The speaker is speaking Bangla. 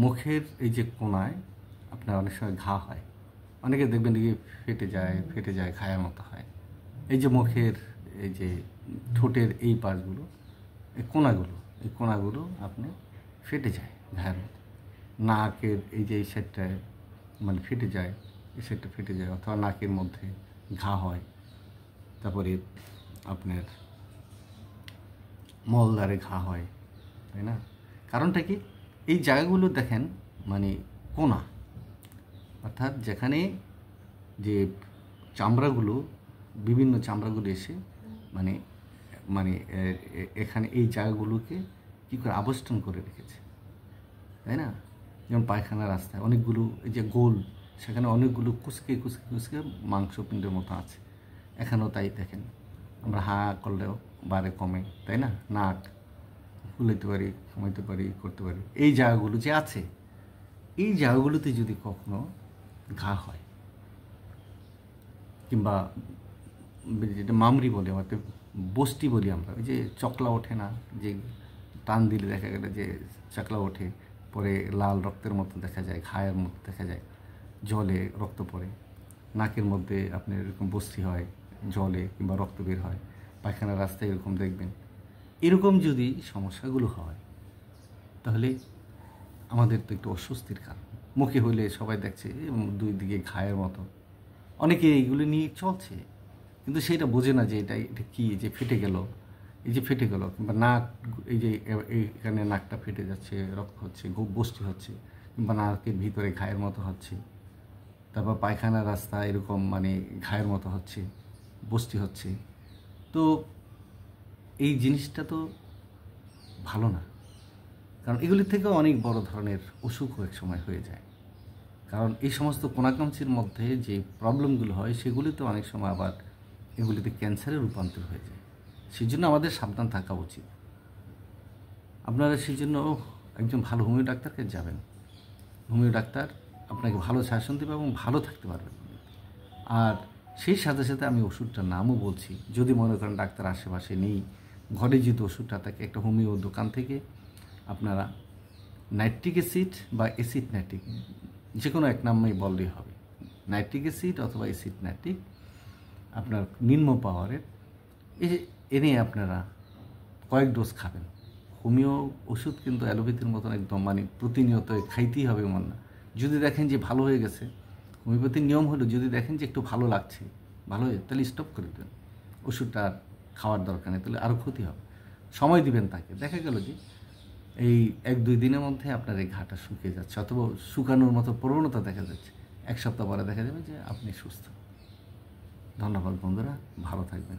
মুখের এই যে কোণায় আপনার অনেক সময় ঘা হয়, অনেকে দেখবেন কি ফেটে যায় ঘায়ের মতো হয়। এই যে মুখের এই যে ঠোঁটের এই পাশগুলো, এই কোণাগুলো আপনি ফেটে যায় ঘায়ের মতো। নাকের এই যে এই সাইডটায় মানে ফেটে যায়, এই সাইডটা ফেটে যায়, অথবা নাকের মধ্যে ঘা হয়। তারপরে আপনার মলদ্বারে ঘা হয়, তাই না? কারণটা কি? এই জায়গাগুলো দেখেন মানে কোণা, অর্থাৎ যেখানে যে চামড়াগুলো, বিভিন্ন চামড়াগুলো এসে মানে মানে এখানে এই জায়গাগুলোকে কী করে আবেষ্টন করে রেখেছে, তাই না? যেমন পায়খানা রাস্তায় অনেকগুলো এই যে গোল, সেখানে অনেকগুলো কুচকে মাংসপিণ্ডের মতো আছে। এখানেও তাই দেখেন, আমরা হা করলেও বারে কমে, তাই না? নাক ফুলাইতে পারি, কমাইতে পারি, করতে পারি। এই জায়গাগুলো যে আছে, এই জায়গাগুলোতে যদি কখনো ঘা হয়, কিংবা যেটা মামরি বলি, আমাদের বস্তি বলি আমরা, ওই যে চকলা ওঠে না, যে টান দিলে দেখা গেলে যে চকলা ওঠে, পরে লাল রক্তের মতো দেখা যায়, ঘায়ের মতো দেখা যায়, জলে রক্ত পড়ে। নাকের মধ্যে আপনার এরকম বস্তি হয়, জলে কিংবা রক্ত বের হয়। পায়খানার রাস্তায় এরকম দেখবেন। এরকম যদি সমস্যাগুলো হয়, তাহলে আমাদের তো একটু অস্বস্তির কারণ। মুখে হইলে সবাই দেখছে দুই দিকে ঘায়ের মতো, অনেকে এইগুলো নিয়ে চলছে, কিন্তু সেটা বোঝে না যে এটা কী, যে ফেটে গেল, এই যে ফেটে গেল, কিংবা নাক, এই যে এখানে নাকটা ফেটে যাচ্ছে, রক্ত হচ্ছে, বস্তি হচ্ছে, কিংবা নাকের ভিতরে ঘায়ের মতো হচ্ছে, তারপর পায়খানার রাস্তা এরকম মানে ঘায়ের মতো হচ্ছে, বস্তি হচ্ছে। তো এই জিনিসটা তো ভালো না, কারণ এগুলির থেকেও অনেক বড় ধরনের অসুখও এক সময় হয়ে যায়। কারণ এই সমস্ত কোনাকাঞ্চির মধ্যে যে প্রবলেমগুলো হয়, সেগুলি তো অনেক সময় আবার এগুলিতে ক্যান্সারে রূপান্তর হয়ে যায়। সেই জন্য আমাদের সাবধান থাকা উচিত। আপনারা সেই জন্য একজন ভালো হোমিও ডাক্তারকে যাবেন। হোমিও ডাক্তার আপনাকে ভালো শাসন দেবে এবং ভালো থাকতে পারবেন। আর সেই সাথে সাথে আমি ওষুধটার নামও বলছি, যদি মনে করেন ডাক্তার আশেপাশে নেই, ঘরে যেহেতু ওষুধটা থাকে, একটা হোমিও দোকান থেকে আপনারা নাইট্রিক অ্যাসিড বা অ্যাসিড নাইট্রিক, যে কোনো এক নামেই বললেই হবে, নাইট্রিক অ্যাসিড অথবা অ্যাসিড নাইট্রিক আপনার নিম্ন পাওয়ারের এনে আপনারা কয়েক ডোজ খাবেন। হোমিও ওষুধ কিন্তু অ্যালোপ্যাথির মতন একদম মানে প্রতিনিয়ত খাইতেই হবে এমন না। যদি দেখেন যে ভালো হয়ে গেছে, হোমিওপ্যাথির নিয়ম হলো যদি দেখেন যে একটু ভালো লাগছে, ভালো হয়ে, তাহলে স্টপ করে দেবেন, ওষুধটা আর খাওয়ার দরকার নেই, তাহলে আরও ক্ষতি হবে। সময় দিবেন তাকে, দেখা গেল যে এই 1-2 দিনের মধ্যে আপনার এই ঘাটা শুকিয়ে যাচ্ছে, অথবা শুকানোর মতো প্রবণতা দেখা যাচ্ছে। 1 সপ্তাহ পরে দেখা যাবে যে আপনি সুস্থ। ধন্যবাদ বন্ধুরা, ভালো থাকবেন।